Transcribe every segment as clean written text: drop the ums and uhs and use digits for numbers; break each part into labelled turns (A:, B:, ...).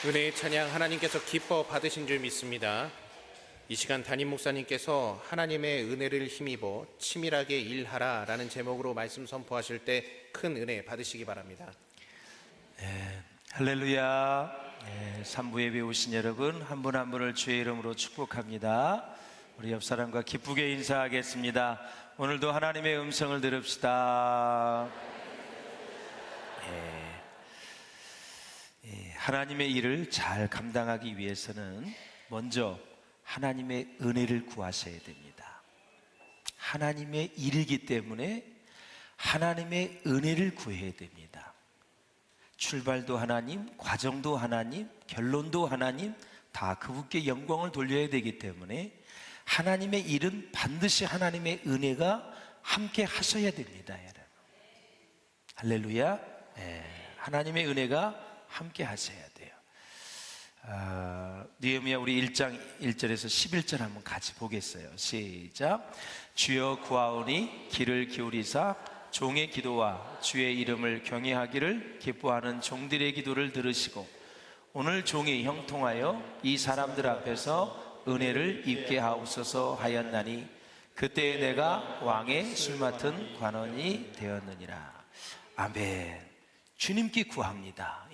A: 은혜의 찬양 하나님께서 기뻐 받으신 줄 믿습니다. 이 시간 담임 목사님께서 하나님의 은혜를 힘입어 치밀하게 일하라 라는 제목으로 말씀 선포하실 때 큰 은혜 받으시기 바랍니다.
B: 할렐루야. 3부 예배 오신 여러분 한 분 한 분을 주의 이름으로 축복합니다. 우리 옆 사람과 기쁘게 인사하겠습니다. 오늘도 하나님의 음성을 들읍시다. 하나님의 일을 잘 감당하기 위해서는 먼저 하나님의 은혜를 구하셔야 됩니다. 하나님의 일이기 때문에 하나님의 은혜를 구해야 됩니다. 출발도 하나님, 과정도 하나님, 결론도 하나님, 다 그분께 영광을 돌려야 되기 때문에 하나님의 일은 반드시 하나님의 은혜가 함께 하셔야 됩니다, 여러분. 할렐루야. 하나님의 은혜가 함께 하셔야 돼요. 느헤미야 우리 1장 1절에서 11절 한번 같이 보겠어요. 시작. 주여 구하오니 귀를 기울이사 종의 기도와 주의 이름을 경외하기를 기뻐하는 종들의 기도를 들으시고 오늘 종이 형통하여 이 사람들 앞에서 은혜를 입게 하옵소서 하였나니 그때에 내가 왕의 술 맡은 관원이 되었느니라. 아멘. 주님께 구합니다.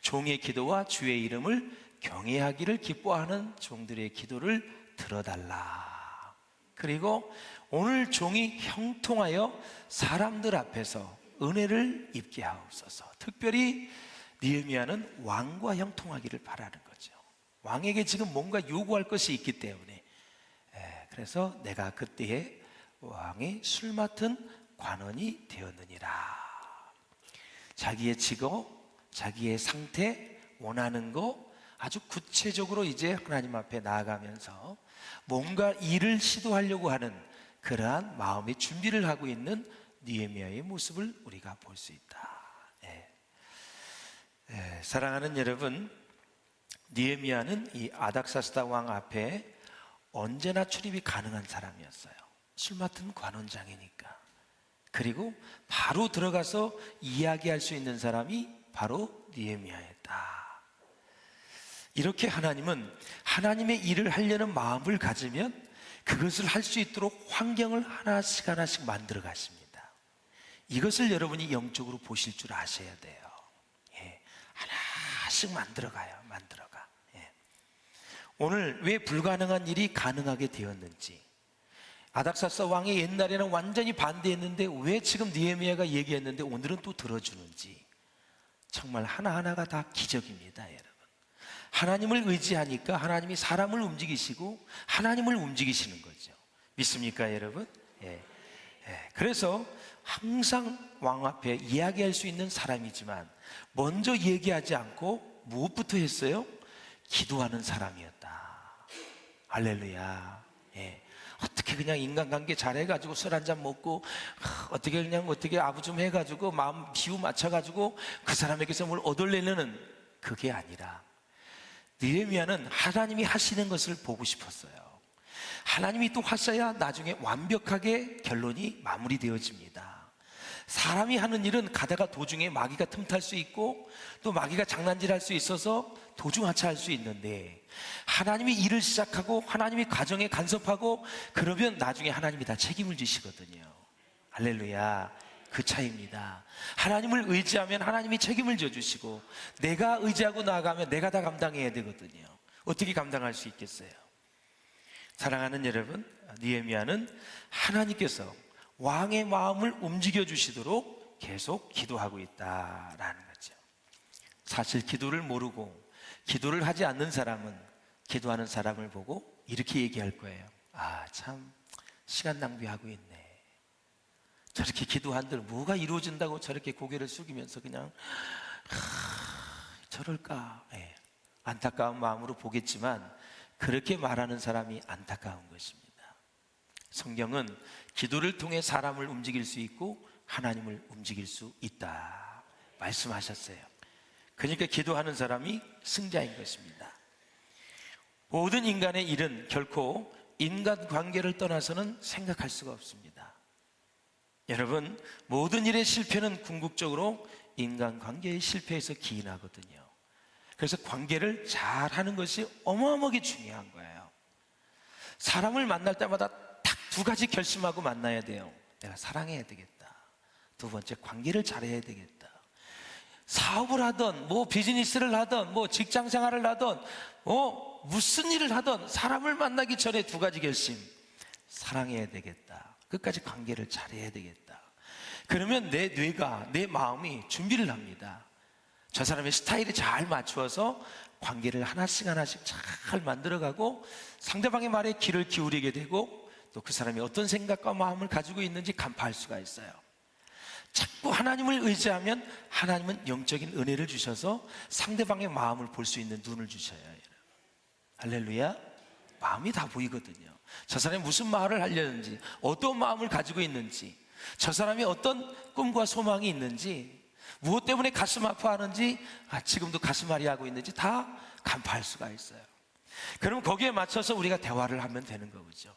B: 종의 기도와 주의 이름을 경외하기를 기뻐하는 종들의 기도를 들어달라. 그리고 오늘 종이 형통하여 사람들 앞에서 은혜를 입게 하옵소서. 특별히 느헤미야는 왕과 형통하기를 바라는 거죠. 왕에게 지금 뭔가 요구할 것이 있기 때문에 그래서 내가 그때에 왕의 술 맡은 관원이 되었느니라. 자기의 직업, 자기의 상태, 원하는 거 아주 구체적으로 이제 하나님 앞에 나아가면서 뭔가 일을 시도하려고 하는 그러한 마음의 준비를 하고 있는 느헤미야의 모습을 우리가 볼 수 있다. 사랑하는 여러분, 느헤미야는 이 아닥사스다 왕 앞에 언제나 출입이 가능한 사람이었어요. 술 맡은 관원장이니까. 그리고 바로 들어가서 이야기할 수 있는 사람이 바로 느헤미야였다. 이렇게 하나님은 하나님의 일을 하려는 마음을 가지면 그것을 할 수 있도록 환경을 하나씩 하나씩 만들어 가십니다. 이것을 여러분이 영적으로 보실 줄 아셔야 돼요. 하나씩 만들어가요. 만들어가. 오늘 왜 불가능한 일이 가능하게 되었는지, 아닥사스다 왕이 옛날에는 완전히 반대했는데 왜 지금 느헤미야가 얘기했는데 오늘은 또 들어주는지, 정말 하나하나가 다 기적입니다, 여러분. 하나님을 의지하니까 하나님이 사람을 움직이시고 하나님을 움직이시는 거죠. 믿습니까, 여러분? 그래서 항상 왕 앞에 이야기할 수 있는 사람이지만 먼저 얘기하지 않고 무엇부터 했어요? 기도하는 사람이었다. 할렐루야. 어떻게 그냥 인간관계 잘해가지고 술 한잔 먹고 어떻게 그냥 어떻게 아부 좀 해가지고 마음 비유 맞춰가지고 그 사람에게서 뭘 얻으려는 그게 아니라 느헤미야는 하나님이 하시는 것을 보고 싶었어요. 하나님이 또 하셔야 나중에 완벽하게 결론이 마무리되어집니다. 사람이 하는 일은 가다가 도중에 마귀가 틈탈 수 있고 또 마귀가 장난질할 수 있어서 도중하차할 수 있는데 하나님이 일을 시작하고 하나님이 과정에 간섭하고 그러면 나중에 하나님이 다 책임을 지시거든요. 할렐루야. 그 차이입니다. 하나님을 의지하면 하나님이 책임을 져주시고 내가 의지하고 나아가면 내가 다 감당해야 되거든요. 어떻게 감당할 수 있겠어요? 사랑하는 여러분, 느헤미야는 하나님께서 왕의 마음을 움직여 주시도록 계속 기도하고 있다라는 거죠. 사실 기도를 모르고 기도를 하지 않는 사람은 기도하는 사람을 보고 이렇게 얘기할 거예요. 아, 참 시간 낭비하고 있네. 저렇게 기도한들 뭐가 이루어진다고 저렇게 고개를 숙이면서 그냥 저럴까. 안타까운 마음으로 보겠지만 그렇게 말하는 사람이 안타까운 것입니다. 성경은 기도를 통해 사람을 움직일 수 있고 하나님을 움직일 수 있다 말씀하셨어요. 그러니까 기도하는 사람이 승자인 것입니다. 모든 인간의 일은 결코 인간관계를 떠나서는 생각할 수가 없습니다. 여러분, 모든 일의 실패는 궁극적으로 인간관계의 실패에서 기인하거든요. 그래서 관계를 잘 하는 것이 어마어마하게 중요한 거예요. 사람을 만날 때마다 딱 두 가지 결심하고 만나야 돼요. 내가 사랑해야 되겠다. 두 번째, 관계를 잘해야 되겠다. 사업을 하든 뭐 비즈니스를 하든 뭐 직장 생활을 하든 무슨 일을 하든 사람을 만나기 전에 두 가지 결심. 사랑해야 되겠다. 끝까지 관계를 잘해야 되겠다. 그러면 내 뇌가, 내 마음이 준비를 합니다. 저 사람의 스타일에 잘 맞추어서 관계를 하나씩 하나씩 잘 만들어가고 상대방의 말에 귀를 기울이게 되고 또 그 사람이 어떤 생각과 마음을 가지고 있는지 간파할 수가 있어요. 자꾸 하나님을 의지하면 하나님은 영적인 은혜를 주셔서 상대방의 마음을 볼 수 있는 눈을 주셔요. 할렐루야. 마음이 다 보이거든요. 저 사람이 무슨 말을 하려는지, 어떤 마음을 가지고 있는지, 저 사람이 어떤 꿈과 소망이 있는지, 무엇 때문에 가슴 아파하는지, 지금도 가슴 앓이하고 있는지 다 간파할 수가 있어요. 그럼 거기에 맞춰서 우리가 대화를 하면 되는 거죠.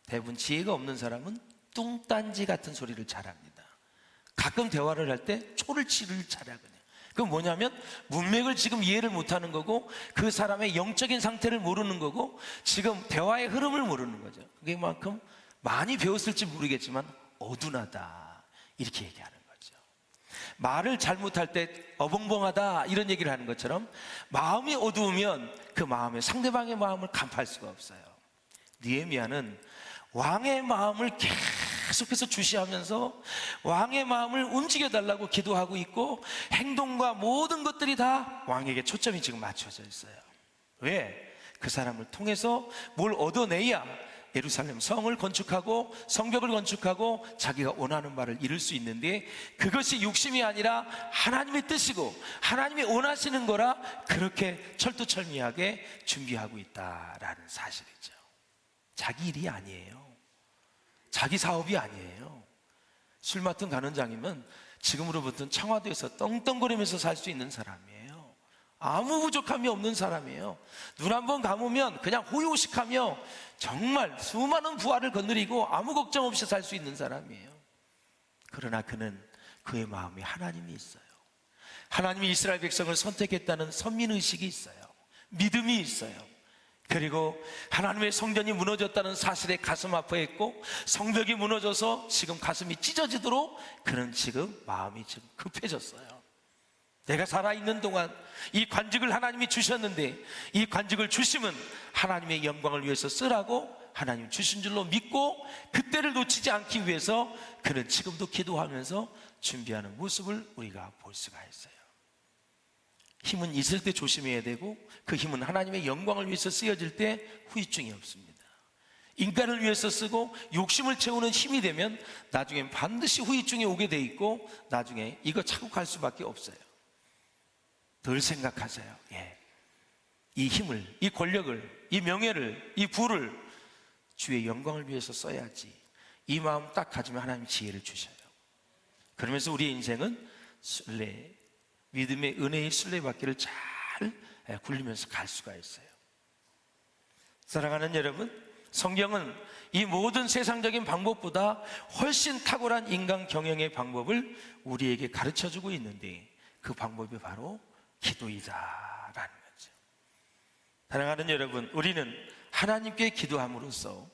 B: 대부분 지혜가 없는 사람은 뚱딴지 같은 소리를 잘합니다. 가끔 대화를 할 때 초를 치를 잘하거든요. 그건 뭐냐면 문맥을 지금 이해를 못하는 거고 그 사람의 영적인 상태를 모르는 거고 지금 대화의 흐름을 모르는 거죠. 그게만큼 많이 배웠을지 모르겠지만 어둔하다 이렇게 얘기하는 거죠. 말을 잘못할 때 어벙벙하다 이런 얘기를 하는 것처럼 마음이 어두우면 그 마음에 상대방의 마음을 간파할 수가 없어요. 느헤미야는 왕의 마음을 계속해서 주시하면서 왕의 마음을 움직여달라고 기도하고 있고 행동과 모든 것들이 다 왕에게 초점이 지금 맞춰져 있어요. 왜? 그 사람을 통해서 뭘 얻어내야 예루살렘 성을 건축하고 성벽을 건축하고 자기가 원하는 바를 이룰 수 있는데 그것이 욕심이 아니라 하나님의 뜻이고 하나님이 원하시는 거라 그렇게 철두철미하게 준비하고 있다라는 사실이죠. 자기 일이 아니에요. 자기 사업이 아니에요. 술 맡은 간원장이면 지금으로부터는 청와대에서 떵떵거리면서 살 수 있는 사람이에요. 아무 부족함이 없는 사람이에요. 눈 한 번 감으면 그냥 호요식하며 정말 수많은 부하를 거느리고 아무 걱정 없이 살 수 있는 사람이에요. 그러나 그는 그의 마음에 하나님이 있어요. 하나님이 이스라엘 백성을 선택했다는 선민의식이 있어요. 믿음이 있어요. 그리고 하나님의 성전이 무너졌다는 사실에 가슴 아파했고 성벽이 무너져서 지금 가슴이 찢어지도록 그는 지금 마음이 지금 급해졌어요. 내가 살아있는 동안 이 관직을 하나님이 주셨는데 이 관직을 주심은 하나님의 영광을 위해서 쓰라고 하나님 주신 줄로 믿고 그때를 놓치지 않기 위해서 그는 지금도 기도하면서 준비하는 모습을 우리가 볼 수가 있어요. 힘은 있을 때 조심해야 되고 그 힘은 하나님의 영광을 위해서 쓰여질 때 후유증이 없습니다. 인간을 위해서 쓰고 욕심을 채우는 힘이 되면 나중엔 반드시 후유증이 오게 돼 있고 나중에 이거 차고 갈 수밖에 없어요. 덜 생각하세요. 이 힘을, 이 권력을, 이 명예를, 이 부를 주의 영광을 위해서 써야지. 이 마음 딱 가지면 하나님이 지혜를 주셔요. 그러면서 우리의 인생은 순례, 믿음의 은혜의 순례바퀴를 잘 굴리면서 갈 수가 있어요. 사랑하는 여러분, 성경은 이 모든 세상적인 방법보다 훨씬 탁월한 인간 경영의 방법을 우리에게 가르쳐주고 있는데 그 방법이 바로 기도이다라는 거죠. 사랑하는 여러분, 우리는 하나님께 기도함으로써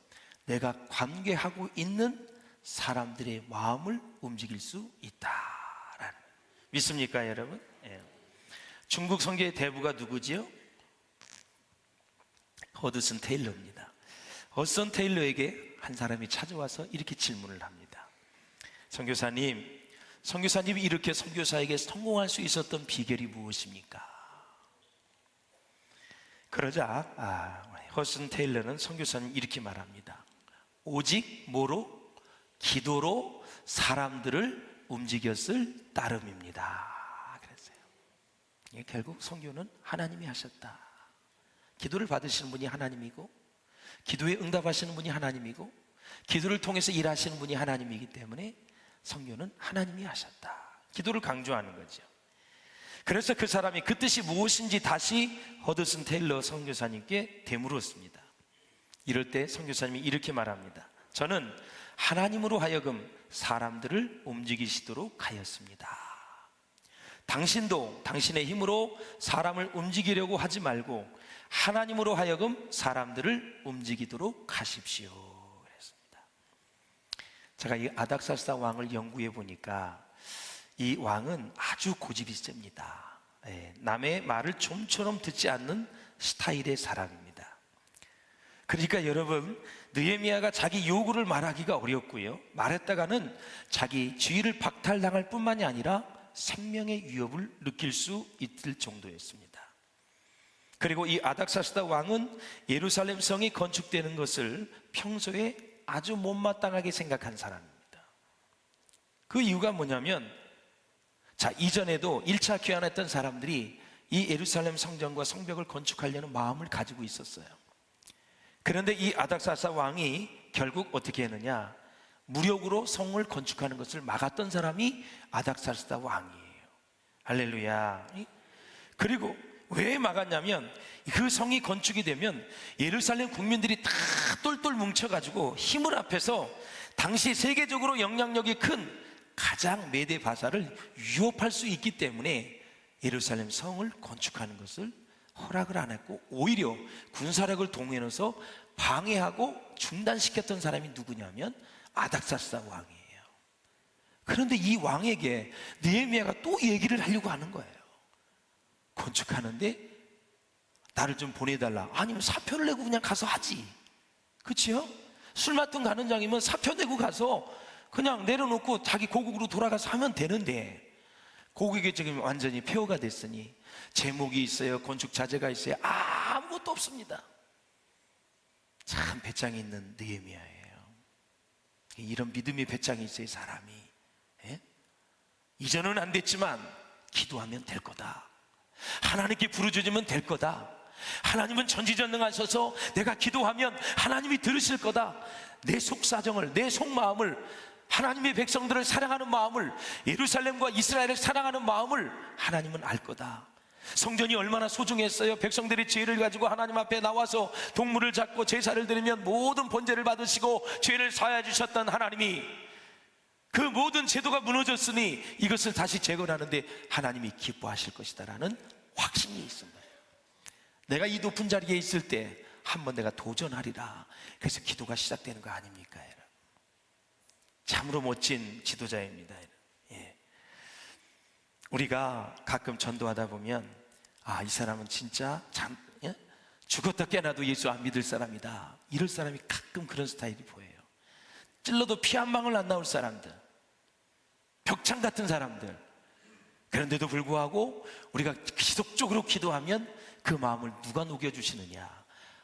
B: 내가 관계하고 있는 사람들의 마음을 움직일 수 있다라는 믿습니까 여러분? 중국 선교의 대부가 누구지요? 허드슨 테일러입니다. 허드슨 테일러에게 한 사람이 찾아와서 이렇게 질문을 합니다. 선교사님이 이렇게 선교사에게 성공할 수 있었던 비결이 무엇입니까? 그러자 허드슨 테일러는 선교사님 이렇게 말합니다. 오직 뭐로? 기도로 사람들을 움직였을 따름입니다. 결국 선교는 하나님이 하셨다. 기도를 받으시는 분이 하나님이고 기도에 응답하시는 분이 하나님이고 기도를 통해서 일하시는 분이 하나님이기 때문에 선교는 하나님이 하셨다. 기도를 강조하는 거죠. 그래서 그 사람이 그 뜻이 무엇인지 다시 허드슨 테일러 선교사님께 되물었습니다. 이럴 때 선교사님이 이렇게 말합니다. 저는 하나님으로 하여금 사람들을 움직이시도록 하였습니다. 당신도 당신의 힘으로 사람을 움직이려고 하지 말고 하나님으로 하여금 사람들을 움직이도록 하십시오. 그랬습니다. 제가 이 아닥사스다 왕을 연구해 보니까 이 왕은 아주 고집이 셉니다. 남의 말을 좀처럼 듣지 않는 스타일의 사람입니다. 그러니까 여러분, 느헤미야가 자기 요구를 말하기가 어렵고요, 말했다가는 자기 지위를 박탈당할 뿐만이 아니라 생명의 위협을 느낄 수 있을 정도였습니다. 그리고 이 아닥사스다 왕은 예루살렘 성이 건축되는 것을 평소에 아주 못마땅하게 생각한 사람입니다. 그 이유가 뭐냐면, 자, 이전에도 1차 귀환했던 사람들이 이 예루살렘 성전과 성벽을 건축하려는 마음을 가지고 있었어요. 그런데 이 아닥사스다 왕이 결국 어떻게 했느냐, 무력으로 성을 건축하는 것을 막았던 사람이 아닥사스다 왕이에요. 할렐루야. 그리고 왜 막았냐면, 그 성이 건축이 되면 예루살렘 국민들이 다 똘똘 뭉쳐가지고 힘을 합해서 당시 세계적으로 영향력이 큰 가장 메대 바사를 위협할 수 있기 때문에 예루살렘 성을 건축하는 것을 허락을 안 했고, 오히려 군사력을 동원해서 방해하고 중단시켰던 사람이 누구냐면 아닥사스다 왕이에요. 그런데 이 왕에게 느헤미야가 또 얘기를 하려고 하는 거예요. 건축하는데 나를 좀 보내달라. 아니면 사표를 내고 그냥 가서 하지. 그치요? 술 맡은 가는 장이면 사표 내고 가서 그냥 내려놓고 자기 고국으로 돌아가서 하면 되는데, 고국이 지금 완전히 폐허가 됐으니 제목이 있어요, 건축 자재가 있어요, 아무것도 없습니다. 참 배짱이 있는 느헤미야예요. 이런 믿음의 배짱이 있어요, 사람이. 예? 이전은 안 됐지만 기도하면 될 거다. 하나님께 부르짖으면 될 거다. 하나님은 전지전능하셔서 내가 기도하면 하나님이 들으실 거다. 내 속사정을, 내 속마음을, 하나님의 백성들을 사랑하는 마음을, 예루살렘과 이스라엘을 사랑하는 마음을 하나님은 알 거다. 성전이 얼마나 소중했어요. 백성들이 죄를 가지고 하나님 앞에 나와서 동물을 잡고 제사를 드리면 모든 번제를 받으시고 죄를 사하여 주셨던 하나님이, 그 모든 제도가 무너졌으니 이것을 다시 재건하는데 하나님이 기뻐하실 것이다라는 확신이 있습니다. 내가 이 높은 자리에 있을 때 한번 내가 도전하리라. 그래서 기도가 시작되는 거 아닙니까? 참으로 멋진 지도자입니다. 예. 우리가 가끔 전도하다 보면, 아, 이 사람은 진짜 참, 예? 죽었다 깨나도 예수 안 믿을 사람이다, 이럴 사람이 가끔 그런 스타일이 보여요. 찔러도 피 한 방울 안 나올 사람들, 벽창 같은 사람들. 그런데도 불구하고 우리가 지속적으로 기도하면 그 마음을 누가 녹여주시느냐?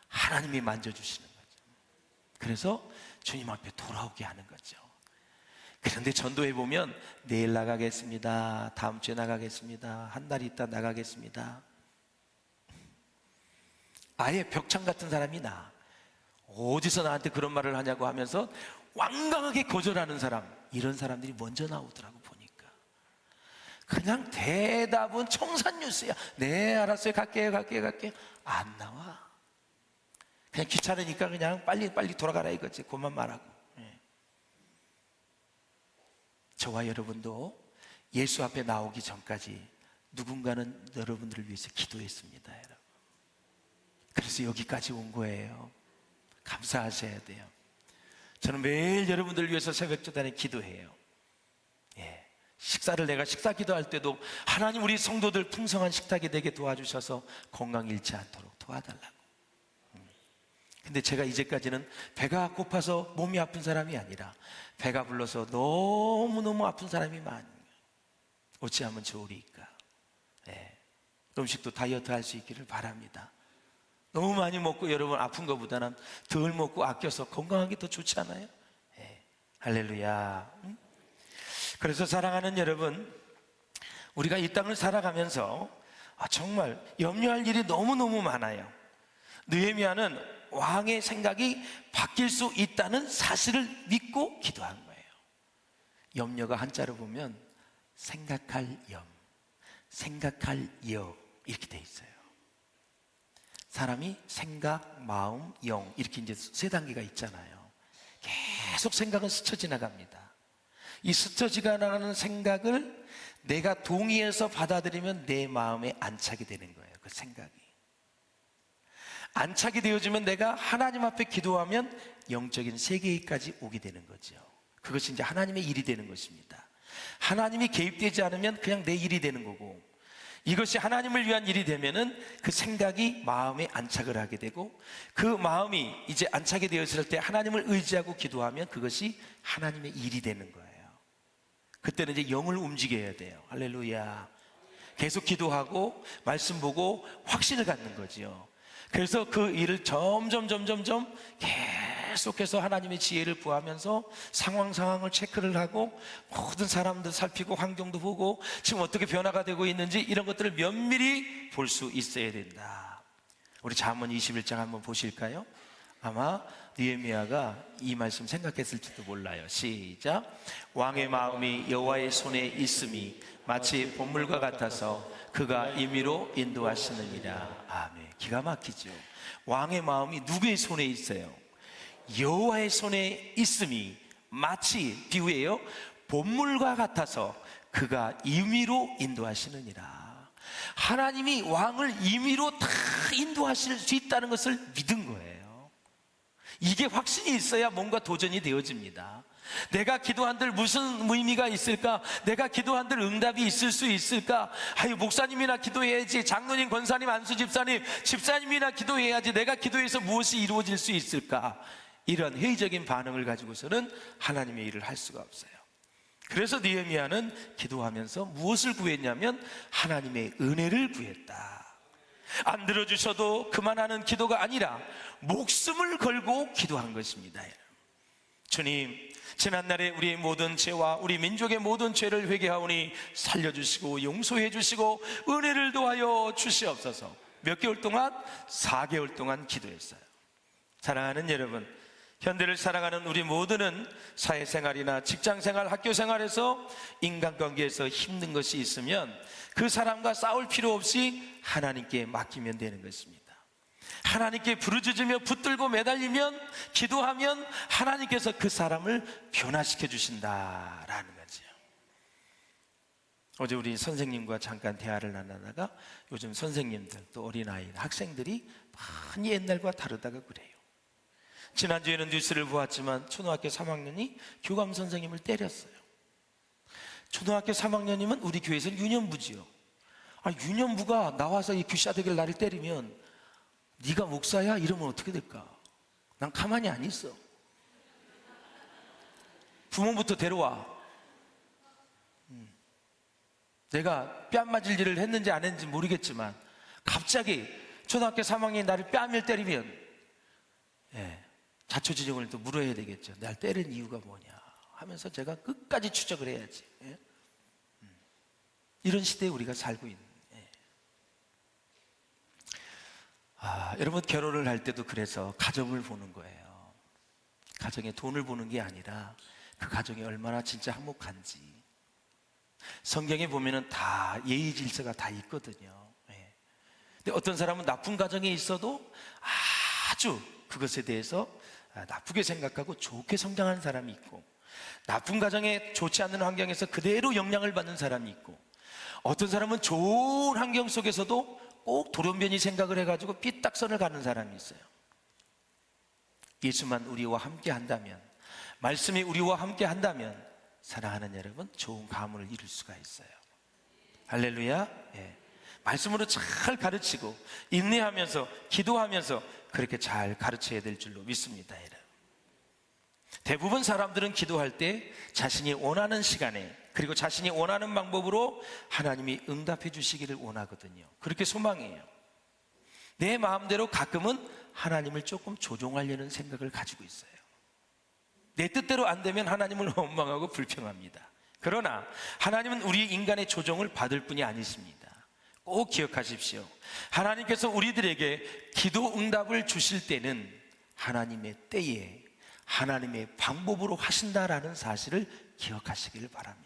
B: 하나님이 만져주시는 거죠. 그래서 주님 앞에 돌아오게 하는 거죠. 그런데 전도해 보면 내일 나가겠습니다, 다음 주에 나가겠습니다, 한 달 있다 나가겠습니다. 아예 벽창 같은 사람이 나. 어디서 나한테 그런 말을 하냐고 하면서 완강하게 거절하는 사람, 이런 사람들이 먼저 나오더라고. 보니까 그냥 대답은 청산뉴스야. 네, 알았어요, 갈게요. 안 나와. 그냥 귀찮으니까 그냥 빨리 돌아가라 이거지. 그만 말하고. 저와 여러분도 예수 앞에 나오기 전까지 누군가는 여러분들을 위해서 기도했습니다, 여러분. 그래서 여기까지 온 거예요. 감사하셔야 돼요. 저는 매일 여러분들을 위해서 새벽기도에 기도해요. 예. 식사를 내가 식사 기도할 때도 하나님 우리 성도들 풍성한 식탁이 되게 도와주셔서 건강 잃지 않도록 도와달라고. 근데 제가 이제까지는 배가 고파서 몸이 아픈 사람이 아니라 배가 불러서 너무너무 아픈 사람이 많아요. 어찌하면 좋으리까. 예. 음식도 다이어트 할 수 있기를 바랍니다. 너무 많이 먹고 여러분 아픈 것보다는 덜 먹고 아껴서 건강한 게 더 좋지 않아요? 예. 할렐루야. 그래서 사랑하는 여러분, 우리가 이 땅을 살아가면서 정말 염려할 일이 너무너무 많아요. 느헤미야는 왕의 생각이 바뀔 수 있다는 사실을 믿고 기도한 거예요. 염려가 한자로 보면 생각할 염, 생각할 여, 이렇게 돼 있어요. 사람이 생각, 마음, 영, 이렇게 이제 세 단계가 있잖아요. 계속 생각은 스쳐 지나갑니다. 이 스쳐지가 나가는 생각을 내가 동의해서 받아들이면 내 마음에 안착이 되는 거예요. 그 생각이 안착이 되어지면 내가 하나님 앞에 기도하면 영적인 세계까지 오게 되는 거죠. 그것이 이제 하나님의 일이 되는 것입니다. 하나님이 개입되지 않으면 그냥 내 일이 되는 거고, 이것이 하나님을 위한 일이 되면은 그 생각이 마음에 안착을 하게 되고, 그 마음이 이제 안착이 되었을 때 하나님을 의지하고 기도하면 그것이 하나님의 일이 되는 거예요. 그때는 이제 영을 움직여야 돼요. 할렐루야. 계속 기도하고 말씀 보고 확신을 갖는 거지요. 그래서 그 일을 점점 계속해서 하나님의 지혜를 구하면서 상황을 체크를 하고 모든 사람들 살피고 환경도 보고 지금 어떻게 변화가 되고 있는지 이런 것들을 면밀히 볼 수 있어야 된다. 우리 잠언 21장 한번 보실까요? 아마 느헤미야가 이 말씀 생각했을지도 몰라요. 시작. 왕의 마음이 여호와의 손에 있음이 마치 봇물과 같아서 그가 임의로 인도하시느니라. 아멘. 기가 막히죠. 왕의 마음이 누구의 손에 있어요? 여호와의 손에 있음이 마치, 비유예요, 봇물과 같아서 그가 임의로 인도하시느니라. 하나님이 왕을 임의로 다 인도하실 수 있다는 것을 믿은 거예요. 이게 확신이 있어야 뭔가 도전이 되어집니다. 내가 기도한들 무슨 의미가 있을까? 내가 기도한들 응답이 있을 수 있을까? 아유, 목사님이나 기도해야지, 장로님, 권사님, 안수 집사님, 집사님이나 기도해야지, 내가 기도해서 무엇이 이루어질 수 있을까? 이런 회의적인 반응을 가지고서는 하나님의 일을 할 수가 없어요. 그래서 느헤미야는 기도하면서 무엇을 구했냐면 하나님의 은혜를 구했다. 안 들어주셔도 그만하는 기도가 아니라 목숨을 걸고 기도한 것입니다. 주님, 지난날에 우리의 모든 죄와 우리 민족의 모든 죄를 회개하오니 살려주시고 용서해 주시고 은혜를 더하여 주시옵소서. 몇 개월 동안? 4개월 동안 기도했어요. 사랑하는 여러분, 현대를 살아가는 우리 모두는 사회생활이나 직장생활, 학교생활에서 인간관계에서 힘든 것이 있으면 그 사람과 싸울 필요 없이 하나님께 맡기면 되는 것입니다. 하나님께 부르짖으며 붙들고 매달리면, 기도하면 하나님께서 그 사람을 변화시켜 주신다라는 거죠. 어제 우리 선생님과 잠깐 대화를 나누다가 요즘 선생님들 또 어린아이, 학생들이 많이 옛날과 다르다고 그래요. 지난주에는 뉴스를 보았지만 초등학교 3학년이 교감 선생님을 때렸어요. 초등학교 3학년이면 우리 교회에서는 유년부지요. 유년부가 나와서 이 귀샤대기를 나를 때리면 네가 목사야? 이러면 어떻게 될까? 난 가만히 안 있어. 부모부터 데려와. 내가 뺨 맞을 일을 했는지 안 했는지 모르겠지만 갑자기 초등학교 3학년이 나를 뺨을 때리면 자초지종을 또 물어야 되겠죠. 날 때린 이유가 뭐냐 하면서 제가 끝까지 추적을 해야지. 이런 시대에 우리가 살고 있는. 여러분, 결혼을 할 때도 그래서 가정을 보는 거예요. 가정에 돈을 보는 게 아니라 그 가정이 얼마나 진짜 화목한지. 성경에 보면은 다 예의 질서가 다 있거든요. 근데 어떤 사람은 나쁜 가정에 있어도 아주 그것에 대해서 나쁘게 생각하고 좋게 성장하는 사람이 있고, 나쁜 가정에 좋지 않는 환경에서 그대로 영향을 받는 사람이 있고, 어떤 사람은 좋은 환경 속에서도 꼭 돌연변이 생각을 해가지고 삐딱선을 가는 사람이 있어요. 예수만 우리와 함께 한다면, 말씀이 우리와 함께 한다면 사랑하는 여러분, 좋은 가문을 이룰 수가 있어요. 할렐루야. 말씀으로 잘 가르치고 인내하면서 기도하면서 그렇게 잘 가르쳐야 될 줄로 믿습니다. 대부분 사람들은 기도할 때 자신이 원하는 시간에 그리고 자신이 원하는 방법으로 하나님이 응답해 주시기를 원하거든요. 그렇게 소망해요. 내 마음대로 가끔은 하나님을 조금 조종하려는 생각을 가지고 있어요. 내 뜻대로 안 되면 하나님을 원망하고 불평합니다. 그러나 하나님은 우리 인간의 조종을 받을 뿐이 아니십니다. 꼭 기억하십시오. 하나님께서 우리들에게 기도 응답을 주실 때는 하나님의 때에 하나님의 방법으로 하신다라는 사실을 기억하시기를 바랍니다.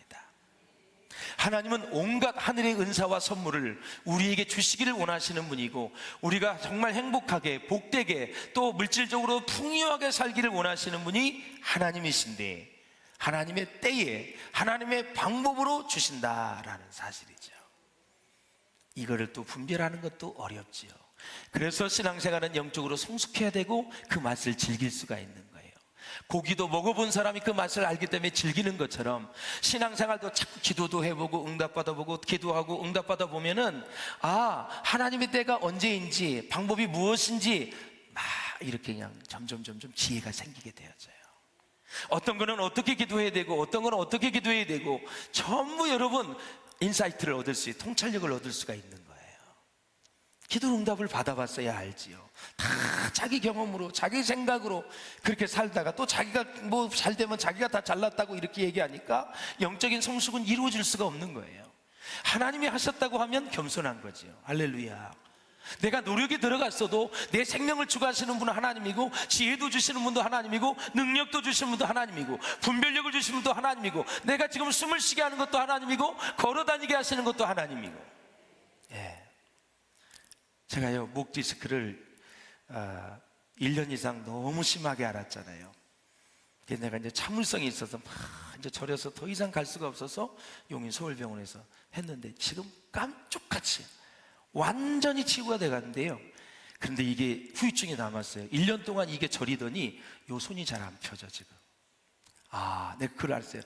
B: 하나님은 온갖 하늘의 은사와 선물을 우리에게 주시기를 원하시는 분이고, 우리가 정말 행복하게 복되게 또 물질적으로 풍요하게 살기를 원하시는 분이 하나님이신데, 하나님의 때에 하나님의 방법으로 주신다라는 사실이죠. 이거를 또 분별하는 것도 어렵지요. 그래서 신앙생활은 영적으로 성숙해야 되고 그 맛을 즐길 수가 있는 거예요. 고기도 먹어본 사람이 그 맛을 알기 때문에 즐기는 것처럼 신앙생활도 자꾸 기도도 해보고 응답받아보고 기도하고 응답받아보면은 하나님의 때가 언제인지 방법이 무엇인지 막 이렇게 그냥 점점 지혜가 생기게 되어져요. 어떤 거는 어떻게 기도해야 되고 어떤 거는 어떻게 기도해야 되고 전부 여러분 인사이트를 얻을 수 있고 통찰력을 얻을 수가 있는 거예요. 기도 응답을 받아봤어야 알지요. 다 자기 경험으로 자기 생각으로 그렇게 살다가 또 자기가 뭐 잘 되면 자기가 다 잘났다고 이렇게 얘기하니까 영적인 성숙은 이루어질 수가 없는 거예요. 하나님이 하셨다고 하면 겸손한 거지요. 할렐루야. 내가 노력이 들어갔어도 내 생명을 추구하시는 분은 하나님이고 지혜도 주시는 분도 하나님이고 능력도 주시는 분도 하나님이고 분별력을 주시는 분도 하나님이고 내가 지금 숨을 쉬게 하는 것도 하나님이고 걸어다니게 하시는 것도 하나님이고. 제가요 목 디스크를 1년 이상 너무 심하게 앓았잖아요. 내가 이제 참을성이 있어서 막 이제 절에서 더 이상 갈 수가 없어서 용인 서울병원에서 했는데 지금 깜짝같이 완전히 치유가 돼가는데요. 그런데 이게 후유증이 남았어요. 1년 동안 이게 저리더니 요 손이 잘 안 펴져 지금. 내가 그걸 알았어요.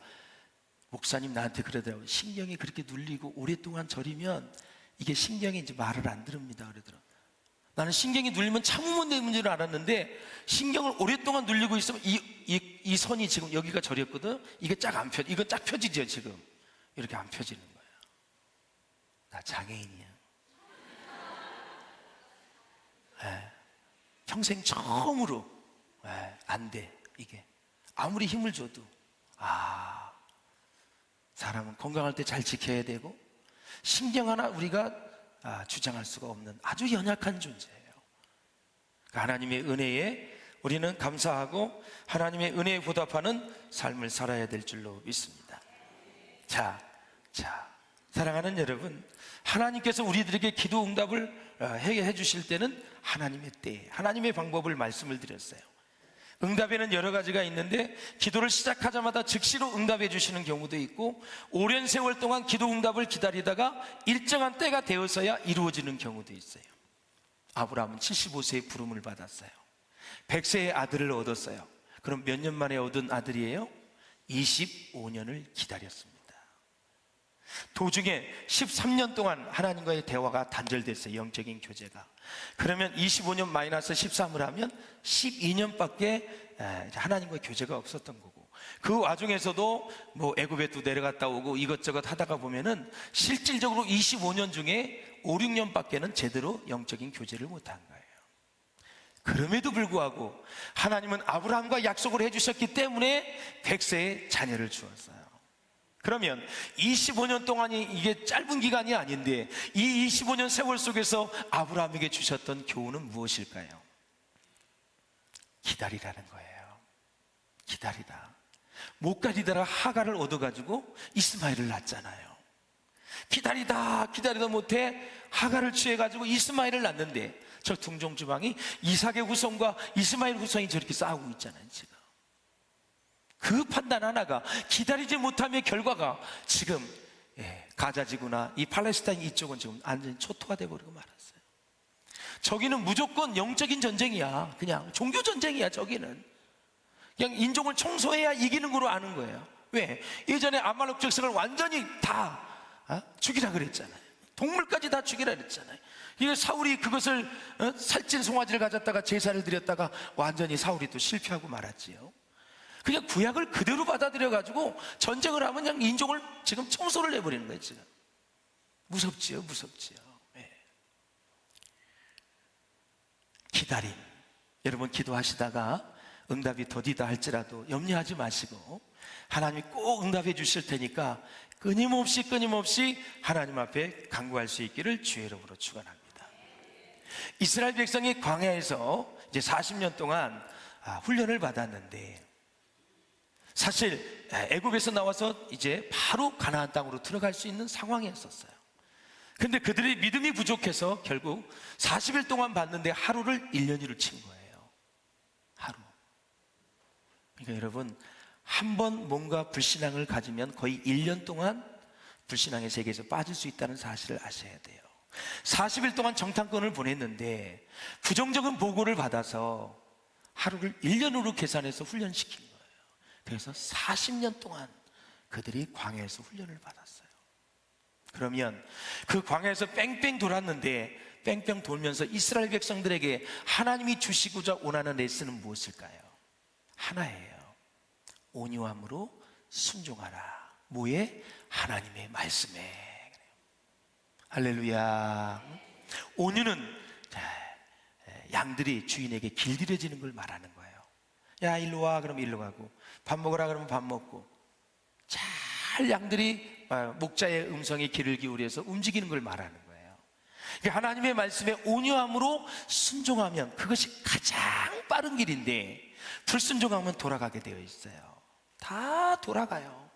B: 목사님 나한테 그러더라고요. 신경이 그렇게 눌리고 오랫동안 저리면 이게 신경이 이제 말을 안 들읍니다 그러더라고요. 나는 신경이 눌리면 참으면 되는 줄 알았는데 신경을 오랫동안 눌리고 있으면 이 선이 지금 여기가 저렸거든. 이게 쫙 안 펴. 이거 쫙 펴지죠 지금. 이렇게 안 펴지는 거예요. 나 장애인이야. 평생 처음으로 안 돼. 이게 아무리 힘을 줘도 사람은 건강할 때 잘 지켜야 되고 신경 하나 우리가 주장할 수가 없는 아주 연약한 존재예요. 하나님의 은혜에 우리는 감사하고 하나님의 은혜에 보답하는 삶을 살아야 될 줄로 믿습니다. 자, 사랑하는 여러분, 하나님께서 우리들에게 기도 응답을 해 주실 때는 하나님의 때, 하나님의 방법을 말씀을 드렸어요. 응답에는 여러 가지가 있는데 기도를 시작하자마자 즉시로 응답해 주시는 경우도 있고 오랜 세월 동안 기도 응답을 기다리다가 일정한 때가 되어서야 이루어지는 경우도 있어요. 아브라함은 75세에 부름을 받았어요. 100세의 아들을 얻었어요. 그럼 몇 년 만에 얻은 아들이에요? 25년을 기다렸습니다. 도중에 13년 동안 하나님과의 대화가 단절됐어요. 영적인 교제가. 그러면 25년 마이너스 13을 하면 12년밖에 하나님과의 교제가 없었던 거고, 그 와중에서도 뭐 애굽에 또 내려갔다 오고 이것저것 하다가 보면은 실질적으로 25년 중에 5, 6년밖에는 제대로 영적인 교제를 못한 거예요. 그럼에도 불구하고 하나님은 아브라함과 약속을 해주셨기 때문에 100세의 자녀를 주었어요. 그러면 25년 동안이 이게 짧은 기간이 아닌데 이 25년 세월 속에서 아브라함에게 주셨던 교훈은 무엇일까요? 기다리라는 거예요. 기다리다. 못 가리다가 하갈을 얻어가지고 이스마엘을 낳잖아요. 기다리다 못해 하갈을 취해가지고 이스마엘을 낳는데 저 동정주방이 이삭의 후손과 이스마엘 후손이 저렇게 싸우고 있잖아요 지금. 그 판단 하나가 기다리지 못함의 결과가 지금 가자지구나 이 팔레스타인 이쪽은 지금 완전히 초토화 되어버리고 말았어요. 저기는 무조건 영적인 전쟁이야. 그냥 종교 전쟁이야. 저기는 그냥 인종을 청소해야 이기는 거로 아는 거예요. 왜? 예전에 아말렉 족속을 완전히 다 죽이라 그랬잖아요. 동물까지 다 죽이라 그랬잖아요. 이게 사울이 그것을 살찐 송아지를 가졌다가 제사를 드렸다가 완전히 사울이 또 실패하고 말았지요. 그냥 구약을 그대로 받아들여가지고 전쟁을 하면 그냥 인종을 지금 청소를 해버리는 거예요 지금. 무섭지요. 네. 기다림. 여러분 기도하시다가 응답이 더디다 할지라도 염려하지 마시고 하나님이 꼭 응답해 주실 테니까 끊임없이 하나님 앞에 간구할 수 있기를 주의 이름으로 축원합니다. 이스라엘 백성이 광야에서 이제 40년 동안 훈련을 받았는데 사실 애굽에서 나와서 이제 바로 가나안 땅으로 들어갈 수 있는 상황이었어요. 그런데 그들의 믿음이 부족해서 결국 40일 동안 봤는데 하루를 1년이로 친 거예요. 하루. 그러니까 여러분 한 번 뭔가 불신앙을 가지면 거의 1년 동안 불신앙의 세계에서 빠질 수 있다는 사실을 아셔야 돼요. 40일 동안 정탐꾼을 보냈는데 부정적인 보고를 받아서 하루를 1년으로 계산해서 훈련시킨 거예요. 그래서 40년 동안 그들이 광야에서 훈련을 받았어요. 그러면 그 광야에서 뺑뺑 돌았는데 뺑뺑 돌면서 이스라엘 백성들에게 하나님이 주시고자 원하는 레슨은 무엇일까요? 하나예요. 온유함으로 순종하라. 뭐에? 하나님의 말씀에. 할렐루야. 온유는 양들이 주인에게 길들여지는 걸 말하는 거예요. 야, 일로 와. 그럼 일로 가고, 밥 먹으라. 그러면 밥 먹고, 잘 양들이 목자의 음성에 귀를 기울여서 움직이는 걸 말하는 거예요. 하나님의 말씀에 온유함으로 순종하면 그것이 가장 빠른 길인데, 불순종하면 돌아가게 되어 있어요. 다 돌아가요.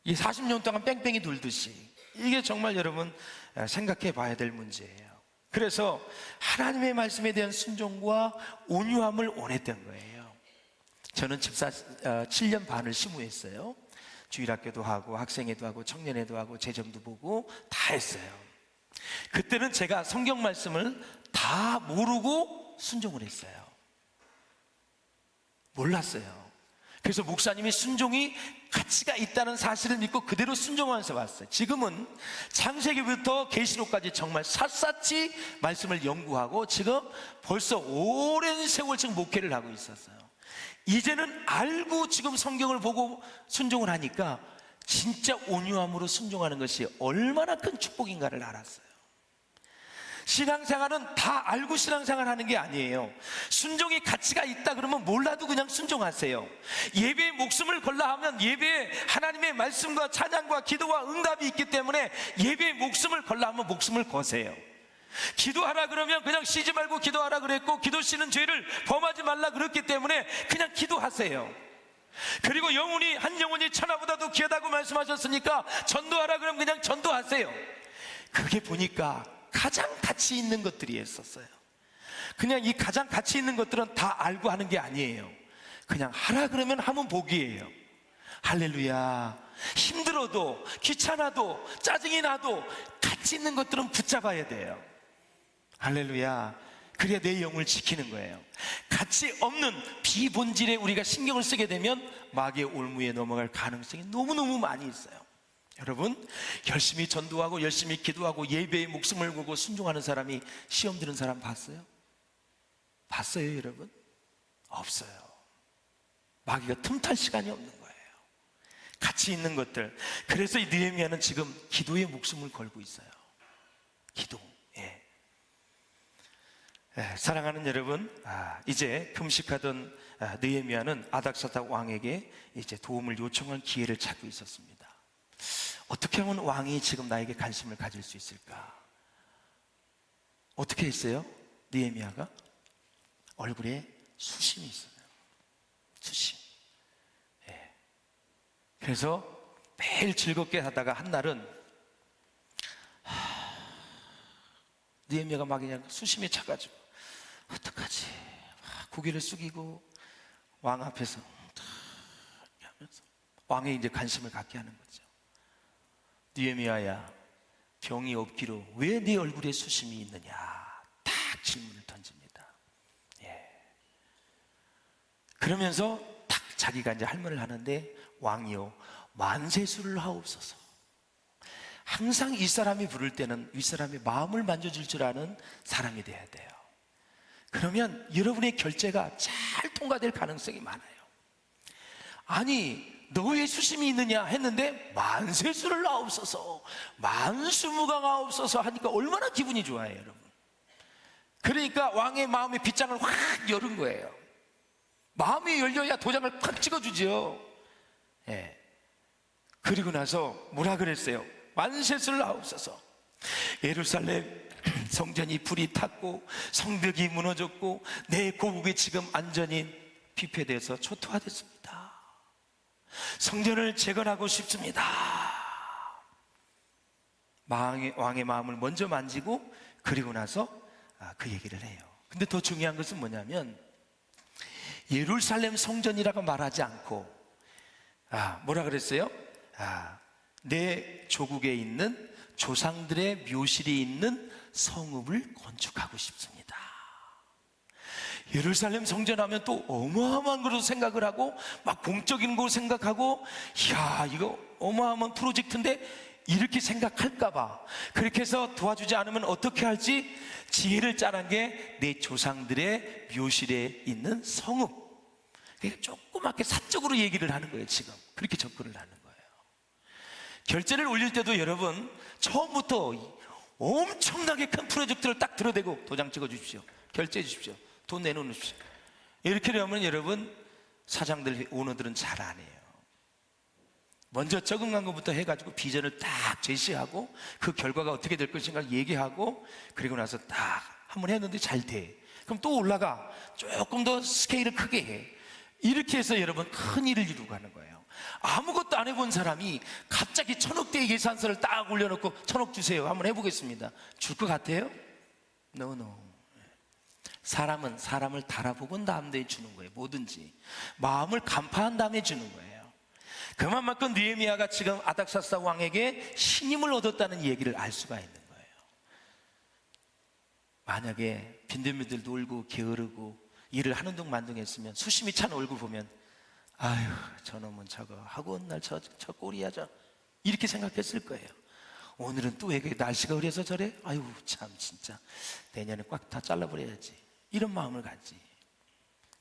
B: 이 40년 동안 뺑뺑이 돌듯이. 이게 정말 여러분 생각해 봐야 될 문제예요. 그래서 하나님의 말씀에 대한 순종과 온유함을 원했던 거예요. 저는 집사 7년 반을 심우했어요. 주일학교도 하고 학생회도 하고 청년회도 하고 재정도 보고 다 했어요. 그때는 제가 성경 말씀을 다 모르고 순종을 했어요. 몰랐어요. 그래서 목사님이 순종이 가치가 있다는 사실을 믿고 그대로 순종하면서 왔어요. 지금은 창세기부터 계시록까지 정말 샅샅이 말씀을 연구하고 지금 벌써 오랜 세월 지금 목회를 하고 있었어요. 이제는 알고 지금 성경을 보고 순종을 하니까 진짜 온유함으로 순종하는 것이 얼마나 큰 축복인가를 알았어요. 신앙생활은 다 알고 신앙생활 하는 게 아니에요. 순종이 가치가 있다 그러면 몰라도 그냥 순종하세요. 예배에 목숨을 걸라 하면 예배에 하나님의 말씀과 찬양과 기도와 응답이 있기 때문에 예배에 목숨을 걸라 하면 목숨을 거세요. 기도하라 그러면 그냥 쉬지 말고 기도하라 그랬고, 기도 쉬는 죄를 범하지 말라 그랬기 때문에 그냥 기도하세요. 그리고 한 영혼이 천하보다도 귀하다고 말씀하셨으니까 전도하라 그러면 그냥 전도하세요. 그게 보니까 가장 가치 있는 것들이었어요. 그냥 이 가장 가치 있는 것들은 다 알고 하는 게 아니에요. 그냥 하라 그러면 하면 복이에요. 할렐루야. 힘들어도 귀찮아도 짜증이 나도 가치 있는 것들은 붙잡아야 돼요. 할렐루야. 그래야 내 영을 지키는 거예요. 가치 없는 비본질에 우리가 신경을 쓰게 되면 마귀의 올무에 넘어갈 가능성이 너무너무 많이 있어요. 여러분, 열심히 전도하고 열심히 기도하고 예배에 목숨을 걸고 순종하는 사람이 시험 드는 사람 봤어요? 봤어요, 여러분? 없어요. 마귀가 틈탈 시간이 없는 거예요. 가치 있는 것들. 그래서 이 느헤미야는 지금 기도에 목숨을 걸고 있어요. 기도. 사랑하는 여러분, 이제 금식하던 느헤미야는 아닥사다 왕에게 이제 도움을 요청할 기회를 찾고 있었습니다. 어떻게 하면 왕이 지금 나에게 관심을 가질 수 있을까? 어떻게 했어요? 느헤미야가 얼굴에 수심이 있어요. 수심. 그래서 매일 즐겁게 하다가 한 날은 느헤미야가 막 그냥 수심에 차가지고 어떡하지? 고개를 숙이고 왕 앞에서 하면서 왕에 이제 관심을 갖게 하는 거죠. 느헤미야야, 병이 없기로 왜 네 얼굴에 수심이 있느냐? 딱 질문을 던집니다. 그러면서 딱 자기가 이제 할 말을 하는데, 왕이요 만세수를 하옵소서. 항상 이 사람이 부를 때는 이 사람의 마음을 만져줄 줄 아는 사람이 돼야 돼요. 그러면 여러분의 결제가 잘 통과될 가능성이 많아요. 아니, 너 왜 수심이 있느냐 했는데 만세수를 하옵소서, 만수무강하옵소서 하니까 얼마나 기분이 좋아요, 여러분. 그러니까 왕의 마음의 빗장을 확 열은 거예요. 마음이 열려야 도장을 팍 찍어주죠. 그리고 나서 뭐라 그랬어요? 만세수를 하옵소서. 예루살렘 성전이 불이 탔고 성벽이 무너졌고 내 고국이 지금 안전히 피폐돼서 초토화됐습니다. 성전을 재건하고 싶습니다. 왕의 마음을 먼저 만지고 그리고 나서 그 얘기를 해요. 근데 더 중요한 것은 뭐냐면 예루살렘 성전이라고 말하지 않고 뭐라 그랬어요? 내 조국에 있는 조상들의 묘실이 있는 성읍을 건축하고 싶습니다. 예루살렘 성전하면 또 어마어마한 걸로 생각을 하고 막 공적인 거 생각하고, 이야, 이거 어마어마한 프로젝트인데 이렇게 생각할까봐 그렇게 해서 도와주지 않으면 어떻게 할지 지혜를 짜는 게 내 조상들의 묘실에 있는 성읍. 그러니까 조그맣게 사적으로 얘기를 하는 거예요. 지금 그렇게 접근을 하는 거예요. 결제를 올릴 때도 여러분 처음부터 엄청나게 큰 프로젝트를 딱 들어대고 도장 찍어 주십시오, 결제해 주십시오, 돈 내놓으십시오, 이렇게 되면 여러분 사장들, 오너들은 잘 안 해요. 먼저 적응한 것부터 해가지고 비전을 딱 제시하고 그 결과가 어떻게 될 것인가 얘기하고, 그리고 나서 딱 한번 했는데 잘 돼. 그럼 또 올라가, 조금 더 스케일을 크게 해. 이렇게 해서 여러분 큰 일을 이루고 가는 거예요. 아무것도 안 해본 사람이 갑자기 1,000억대의 예산서를 딱 올려놓고 1,000억 주세요, 한번 해보겠습니다, 줄 것 같아요? No. 사람은 사람을 달아보고 난 다음에 주는 거예요. 뭐든지 마음을 간파한 다음에 주는 거예요. 그만큼 느헤미야가 지금 아닥사스다 왕에게 신임을 얻었다는 얘기를 알 수가 있는 거예요. 만약에 빈대미들 놀고 게으르고 일을 하는 둥 만둥했으면 수심이 찬 얼굴 보면, 아유, 저놈은 저거 하고 온 날 저 꼴이야 저, 이렇게 생각했을 거예요. 오늘은 또 왜 날씨가 그래서 저래? 아유 참 진짜 내년에 꽉 다 잘라버려야지, 이런 마음을 갖지.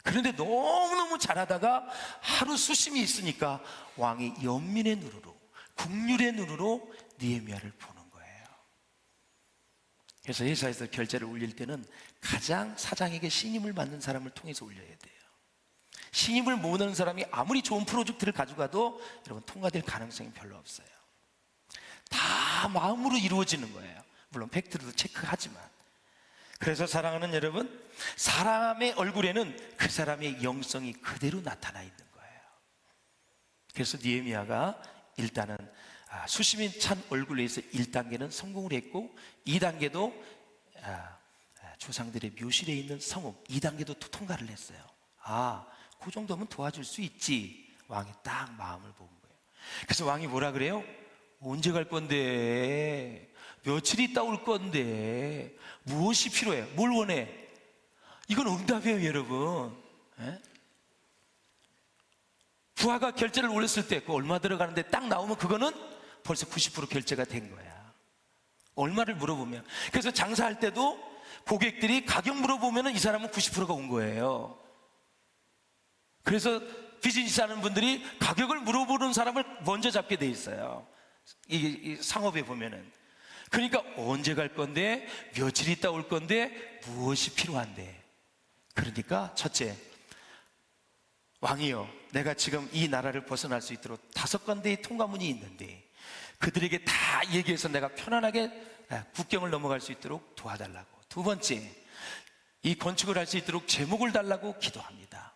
B: 그런데 너무너무 잘하다가 하루 수심이 있으니까 왕이 연민의 눈으로, 국률의 눈으로 느헤미야를 보는 거예요. 그래서 회사에서 결제를 올릴 때는 가장 사장에게 신임을 받는 사람을 통해서 올려야 돼요. 신임을 모으는 사람이 아무리 좋은 프로젝트를 가져가도 여러분 통과될 가능성이 별로 없어요. 다 마음으로 이루어지는 거예요. 물론 팩트도 체크하지만. 그래서 사랑하는 여러분, 사람의 얼굴에는 그 사람의 영성이 그대로 나타나 있는 거예요. 그래서 느헤미야가 일단은 수심이 찬 얼굴로 해서 1단계는 성공을 했고, 2단계도 조상들의 묘실에 있는 성읍 2단계도 통과를 했어요. 그 정도면 도와줄 수 있지. 왕이 딱 마음을 본 거예요. 그래서 왕이 뭐라 그래요? 언제 갈 건데? 며칠 있다 올 건데 무엇이 필요해? 뭘 원해? 이건 응답이에요, 여러분. 부하가 결제를 올렸을 때 그 얼마 들어가는데 딱 나오면 그거는 벌써 90% 결제가 된 거야. 얼마를 물어보면. 그래서 장사할 때도 고객들이 가격 물어보면 이 사람은 90%가 온 거예요. 그래서 비즈니스 하는 분들이 가격을 물어보는 사람을 먼저 잡게 돼 있어요. 이 상업에 보면은. 그러니까 언제 갈 건데, 며칠 있다 올 건데, 무엇이 필요한데. 그러니까 첫째, 왕이여, 내가 지금 이 나라를 벗어날 수 있도록 5군데의 통과문이 있는데 그들에게 다 얘기해서 내가 편안하게 국경을 넘어갈 수 있도록 도와달라고. 두 번째, 이 건축을 할 수 있도록 제목을 달라고 기도합니다.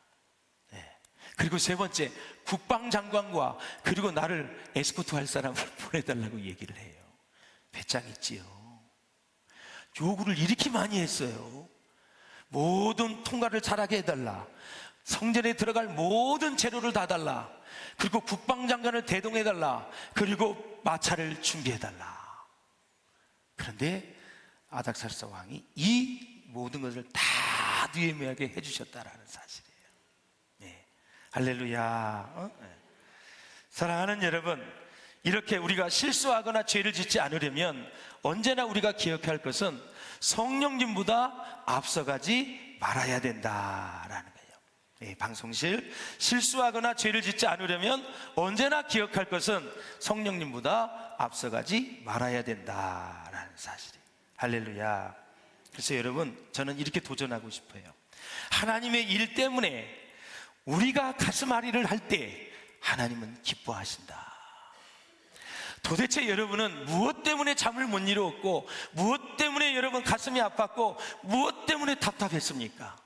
B: 그리고 세 번째, 국방장관과 그리고 나를 에스코트 할 사람을 보내달라고 얘기를 해요. 배짱 있지요. 요구를 이렇게 많이 했어요. 모든 통과를 잘하게 해달라, 성전에 들어갈 모든 재료를 다 달라, 그리고 국방장관을 대동해달라, 그리고 마차를 준비해달라. 그런데 아닥사스다 왕이 이 모든 것을 다 느헤미야에게 해주셨다라는 사실이에요. 할렐루야. 사랑하는 여러분, 이렇게 우리가 실수하거나 죄를 짓지 않으려면 언제나 우리가 기억할 것은 성령님보다 앞서가지 말아야 된다라는 거예요. 방송실, 실수하거나 죄를 짓지 않으려면 언제나 기억할 것은 성령님보다 앞서가지 말아야 된다라는 사실이에요. 할렐루야. 그래서 여러분, 저는 이렇게 도전하고 싶어요. 하나님의 일 때문에 우리가 가슴앓이를 할 때 하나님은 기뻐하신다. 도대체 여러분은 무엇 때문에 잠을 못 이루었고, 무엇 때문에 여러분 가슴이 아팠고, 무엇 때문에 답답했습니까?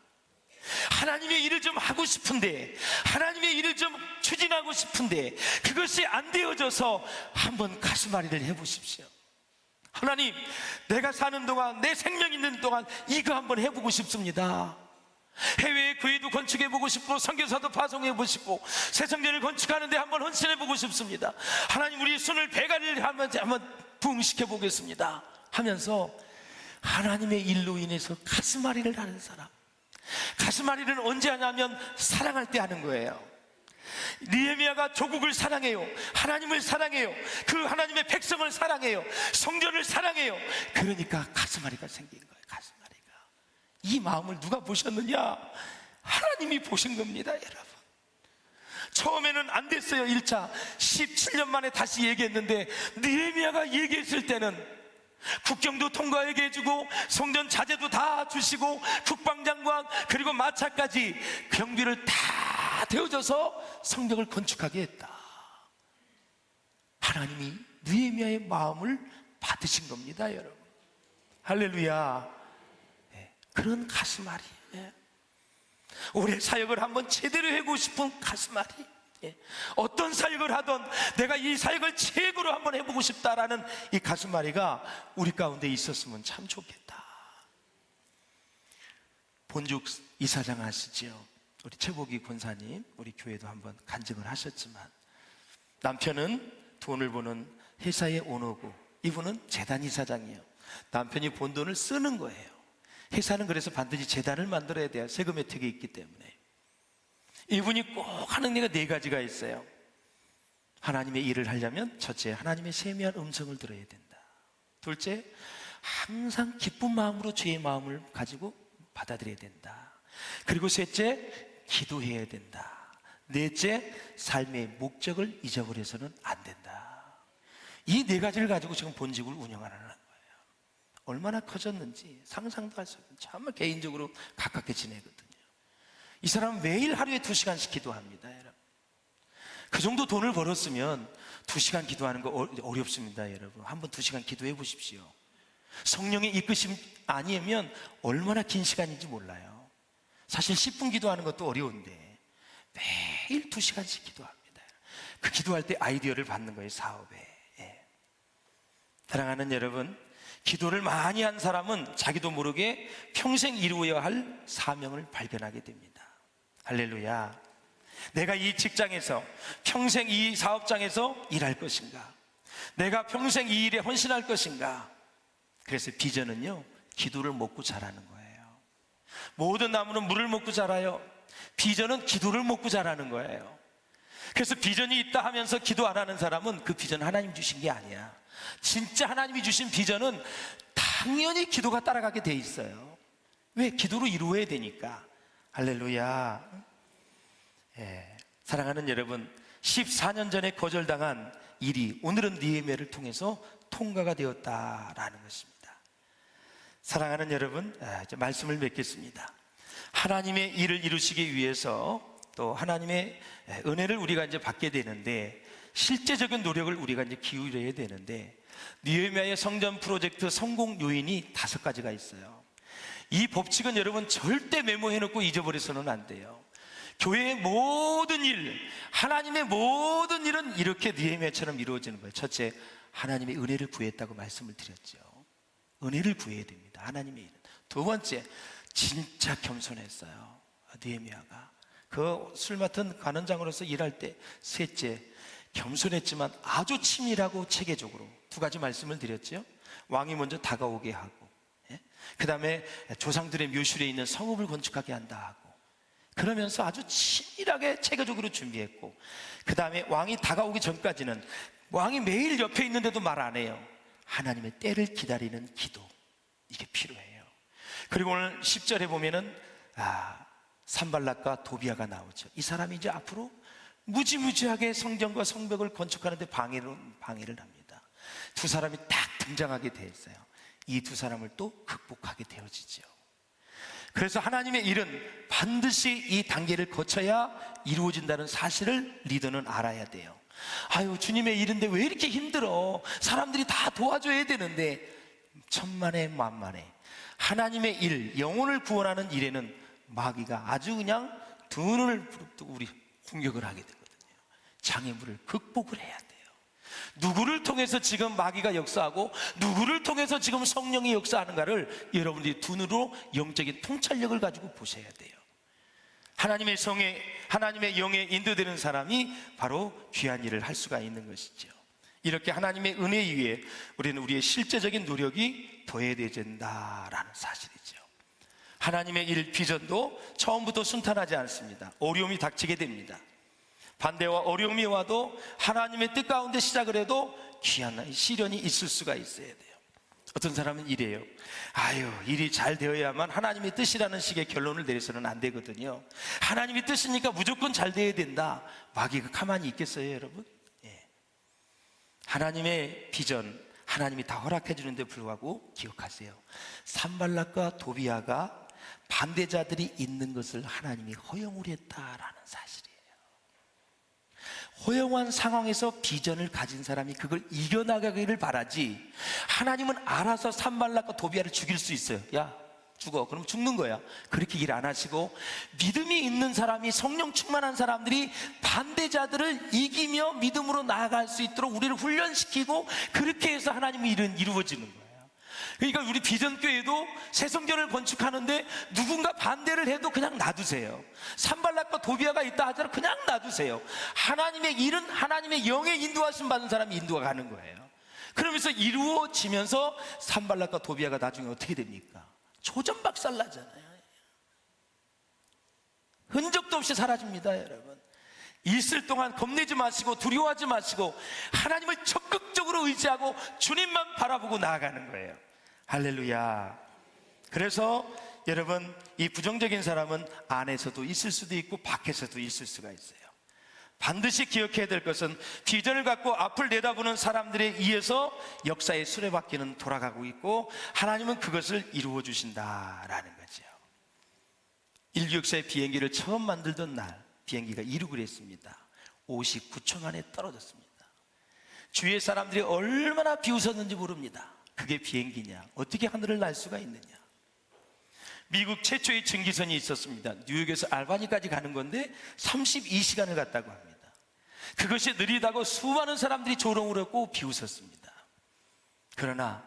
B: 하나님의 일을 좀 하고 싶은데, 하나님의 일을 좀 추진하고 싶은데 그것이 안 되어져서 한번 가슴앓이를 해보십시오. 하나님, 내가 사는 동안, 내 생명 있는 동안 이거 한번 해보고 싶습니다. 해외의 교회도 건축해보고 싶고 선교사도 파송해보고 싶고 새 성전을 건축하는데 한번 헌신해보고 싶습니다. 하나님, 우리 손을 배가리를 한번 부흥시켜 보겠습니다 하면서 하나님의 일로 인해서 가슴앓이를 하는 사람, 가슴앓이를 언제 하냐면 사랑할 때 하는 거예요. 느헤미야가 조국을 사랑해요. 하나님을 사랑해요. 그 하나님의 백성을 사랑해요. 성전을 사랑해요. 그러니까 가슴앓이가 생긴 거예요. 가슴앓이가. 이 마음을 누가 보셨느냐? 하나님이 보신 겁니다, 여러분. 처음에는 안 됐어요. 1차 17년 만에 다시 얘기했는데, 느헤미야가 얘기했을 때는 국경도 통과하게 해주고 성전 자재도 다 주시고 국방장관 그리고 마차까지 경비를 다 대어줘서 성벽을 건축하게 했다. 하나님이 느헤미야의 마음을 받으신 겁니다, 여러분. 할렐루야. 그런 가슴앓이, 올해 사역을 한번 제대로 하고 싶은 가슴앓이, 어떤 사역을 하던 내가 이 사역을 최고로 한번 해보고 싶다라는 이 가슴앓이가 우리 가운데 있었으면 참 좋겠다. 본죽 이사장 아시죠? 우리 최복희 권사님, 우리 교회도 한번 간증을 하셨지만, 남편은 돈을 버는 회사의 오너고 이분은 재단 이사장이에요. 남편이 번 돈을 쓰는 거예요. 회사는 그래서 반드시 재단을 만들어야 돼요. 세금 혜택이 있기 때문에. 이분이 꼭 하는 일가 4가지가 있어요. 하나님의 일을 하려면 첫째, 하나님의 세미한 음성을 들어야 된다. 둘째, 항상 기쁜 마음으로 주의 마음을 가지고 받아들여야 된다. 그리고 셋째, 기도해야 된다. 넷째, 삶의 목적을 잊어버려서는 안 된다. 이 4가지를 가지고 지금 본직을 운영하는 거예요. 얼마나 커졌는지 상상도 할 수 없는, 정말 개인적으로 가깝게 지내거든요. 이 사람은 매일 하루에 2시간씩 기도합니다, 여러분. 그 정도 돈을 벌었으면 2시간 기도하는 거 어렵습니다, 여러분. 한번 2시간 기도해 보십시오. 성령의 이끄심 아니면 얼마나 긴 시간인지 몰라요. 사실 10분 기도하는 것도 어려운데 매일 2시간씩 기도합니다. 그 기도할 때 아이디어를 받는 거예요, 사업에. 사랑하는 여러분, 기도를 많이 한 사람은 자기도 모르게 평생 이루어야 할 사명을 발견하게 됩니다. 할렐루야. 내가 이 직장에서 평생 이 사업장에서 일할 것인가? 내가 평생 이 일에 헌신할 것인가? 그래서 비전은요, 기도를 먹고 자라는 거예요. 모든 나무는 물을 먹고 자라요. 비전은 기도를 먹고 자라는 거예요. 그래서 비전이 있다 하면서 기도 안 하는 사람은 그 비전 하나님 주신 게 아니야. 진짜 하나님이 주신 비전은 당연히 기도가 따라가게 돼 있어요. 왜? 기도로 이루어야 되니까. 할렐루야. 사랑하는 여러분, 14년 전에 거절당한 일이 오늘은 느헤미야를 통해서 통과가 되었다라는 것입니다. 사랑하는 여러분, 이제 말씀을 맺겠습니다. 하나님의 일을 이루시기 위해서 또 하나님의 은혜를 우리가 이제 받게 되는데, 실제적인 노력을 우리가 이제 기울여야 되는데, 느헤미야의 성전 프로젝트 성공 요인이 5가지가 있어요. 이 법칙은 여러분 절대 메모해놓고 잊어버려서는 안 돼요. 교회의 모든 일, 하나님의 모든 일은 이렇게 느헤미야처럼 이루어지는 거예요. 첫째, 하나님의 은혜를 구했다고 말씀을 드렸죠. 은혜를 구해야 됩니다, 하나님의 일은. 두 번째, 진짜 겸손했어요, 느헤미야가. 그 술 맡은 관원장으로서 일할 때. 셋째, 겸손했지만 아주 치밀하고 체계적으로 2가지 말씀을 드렸죠. 왕이 먼저 다가오게 하고, 그 다음에 조상들의 묘실에 있는 성읍을 건축하게 한다 하고, 그러면서 아주 치밀하게 체계적으로 준비했고, 그 다음에 왕이 다가오기 전까지는 왕이 매일 옆에 있는데도 말 안 해요. 하나님의 때를 기다리는 기도, 이게 필요해요. 그리고 오늘 10절에 보면은 산발락과 도비아가 나오죠. 이 사람이 이제 앞으로 무지무지하게 성전과 성벽을 건축하는데 방해를 합니다. 2 사람이 딱 등장하게 되어 있어요. 이 2 사람을 또 극복하게 되어지죠. 그래서 하나님의 일은 반드시 이 단계를 거쳐야 이루어진다는 사실을 리더는 알아야 돼요. 아유, 주님의 일인데 왜 이렇게 힘들어? 사람들이 다 도와줘야 되는데. 천만에 만만에 하나님의 일, 영혼을 구원하는 일에는 마귀가 아주 그냥 2 눈을 부릅뜨고 우리 공격을 하게 되거든요. 장애물을 극복을 해야 돼요. 누구를 통해서 지금 마귀가 역사하고 누구를 통해서 지금 성령이 역사하는가를 여러분들이 2 눈으로 영적인 통찰력을 가지고 보셔야 돼요. 하나님의 성에, 하나님의 영에 인도되는 사람이 바로 귀한 일을 할 수가 있는 것이죠. 이렇게 하나님의 은혜 위에 우리는 우리의 실제적인 노력이 더해진다라는 사실이죠. 하나님의 일 비전도 처음부터 순탄하지 않습니다. 어려움이 닥치게 됩니다. 반대와 어려움이 와도 하나님의 뜻 가운데 시작을 해도 귀한 시련이 있을 수가 있어야 돼요. 어떤 사람은 이래요. 일이 잘 되어야만 하나님의 뜻이라는 식의 결론을 내려서는 안 되거든요. 하나님의 뜻이니까 무조건 잘 돼야 된다. 마귀가 가만히 있겠어요, 여러분? 예. 하나님의 비전, 하나님이 다 허락해 주는데 불구하고 기억하세요. 산발락과 도비아가 반대자들이 있는 것을 하나님이 허용을 했다라는 사실이에요. 허용한 상황에서 비전을 가진 사람이 그걸 이겨나가기를 바라지, 하나님은 알아서 산발락과 도비아를 죽일 수 있어요. 야, 죽어. 그럼 죽는 거야. 그렇게 일 안 하시고, 믿음이 있는 사람이, 성령 충만한 사람들이 반대자들을 이기며 믿음으로 나아갈 수 있도록 우리를 훈련시키고, 그렇게 해서 하나님의 일은 이루어지는 거예요. 그러니까 우리 비전교회도 새 성전을 건축하는데 누군가 반대를 해도 그냥 놔두세요. 산발락과 도비아가 있다 하더라도 그냥 놔두세요. 하나님의 일은 하나님의 영의 인도하심 받은 사람이 인도가 가는 거예요. 그러면서 이루어지면서 산발락과 도비아가 나중에 어떻게 됩니까? 조전박살 나잖아요. 흔적도 없이 사라집니다, 여러분. 있을 동안 겁내지 마시고 두려워하지 마시고 하나님을 적극적으로 의지하고 주님만 바라보고 나아가는 거예요. 할렐루야. 그래서 여러분, 이 부정적인 사람은 안에서도 있을 수도 있고 밖에서도 있을 수가 있어요. 반드시 기억해야 될 것은 비전을 갖고 앞을 내다보는 사람들에 의해서 역사의 수레바퀴는 돌아가고 있고 하나님은 그것을 이루어 주신다라는 거죠. 인류 역사의 비행기를 처음 만들던 날 비행기가 이륙을 했습니다. 59초 만에 떨어졌습니다. 주위의 사람들이 얼마나 비웃었는지 모릅니다. 그게 비행기냐? 어떻게 하늘을 날 수가 있느냐? 미국 최초의 증기선이 있었습니다. 뉴욕에서 알바니까지 가는 건데 32시간을 갔다고 합니다. 그것이 느리다고 수많은 사람들이 조롱을 했고 비웃었습니다. 그러나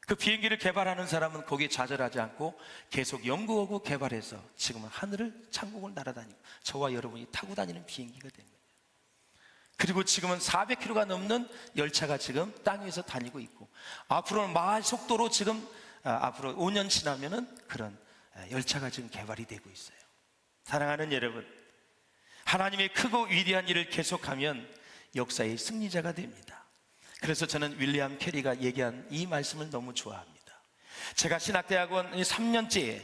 B: 그 비행기를 개발하는 사람은 거기에 좌절하지 않고 계속 연구하고 개발해서 지금은 하늘을, 천국을 날아다니고 저와 여러분이 타고 다니는 비행기가 된 거예요. 그리고 지금은 400km가 넘는 열차가 지금 땅 위에서 다니고 있고 앞으로는 마할 속도로 지금 앞으로 5년 지나면은 그런 열차가 지금 개발이 되고 있어요. 사랑하는 여러분, 하나님의 크고 위대한 일을 계속하면 역사의 승리자가 됩니다. 그래서 저는 윌리엄 캐리가 얘기한 이 말씀을 너무 좋아합니다. 제가 신학대학원 3년째에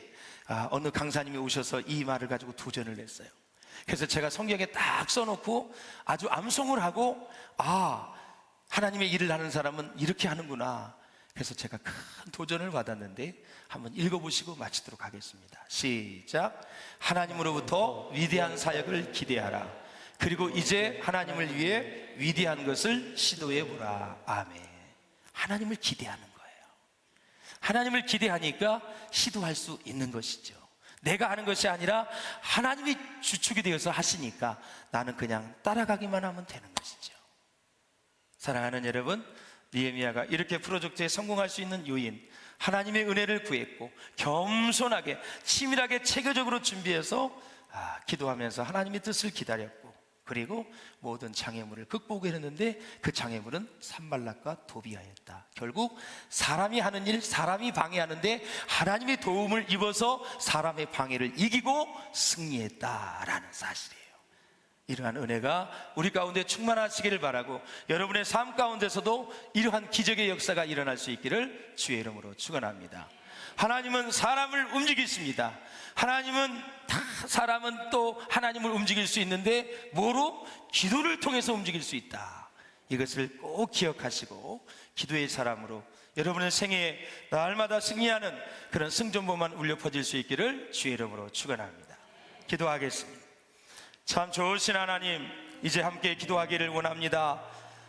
B: 어느 강사님이 오셔서 이 말을 가지고 도전을 했어요. 그래서 제가 성경에 딱 써놓고 아주 암송을 하고 하나님의 일을 하는 사람은 이렇게 하는구나. 그래서 제가 큰 도전을 받았는데 한번 읽어보시고 마치도록 하겠습니다. 시작. 하나님으로부터 위대한 사역을 기대하라. 그리고 이제 하나님을 위해 위대한 것을 시도해보라. 아멘. 하나님을 기대하는 거예요. 하나님을 기대하니까 시도할 수 있는 것이죠. 내가 하는 것이 아니라 하나님이 주축이 되어서 하시니까 나는 그냥 따라가기만 하면 되는 것이죠. 사랑하는 여러분, 느헤미야가 이렇게 프로젝트에 성공할 수 있는 요인, 하나님의 은혜를 구했고 겸손하게 치밀하게 체계적으로 준비해서 기도하면서 하나님의 뜻을 기다렸고, 그리고 모든 장애물을 극복했는데 그 장애물은 산발락과 도비아였다. 결국 사람이 하는 일, 사람이 방해하는데 하나님의 도움을 입어서 사람의 방해를 이기고 승리했다라는 사실이에요. 이러한 은혜가 우리 가운데 충만하시기를 바라고, 여러분의 삶 가운데서도 이러한 기적의 역사가 일어날 수 있기를 주의 이름으로 축원합니다. 하나님은 사람을 움직이십니다. 사람은 또 하나님을 움직일 수 있는데 뭐로? 기도를 통해서 움직일 수 있다. 이것을 꼭 기억하시고 기도의 사람으로 여러분의 생애에 날마다 승리하는 그런 승전보만 울려 퍼질 수 있기를 주의 이름으로 축원합니다. 기도하겠습니다. 참 좋으신 하나님, 이제 함께 기도하기를 원합니다.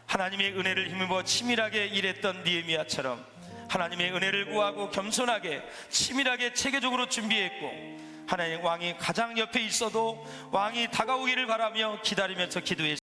B: 하나님의 은혜를 힘입어 치밀하게 일했던 느헤미야처럼 하나님의 은혜를 구하고 겸손하게 치밀하게 체계적으로 준비했고, 하나님 왕이 가장 옆에 있어도 왕이 다가오기를 바라며 기다리면서 기도했습니다.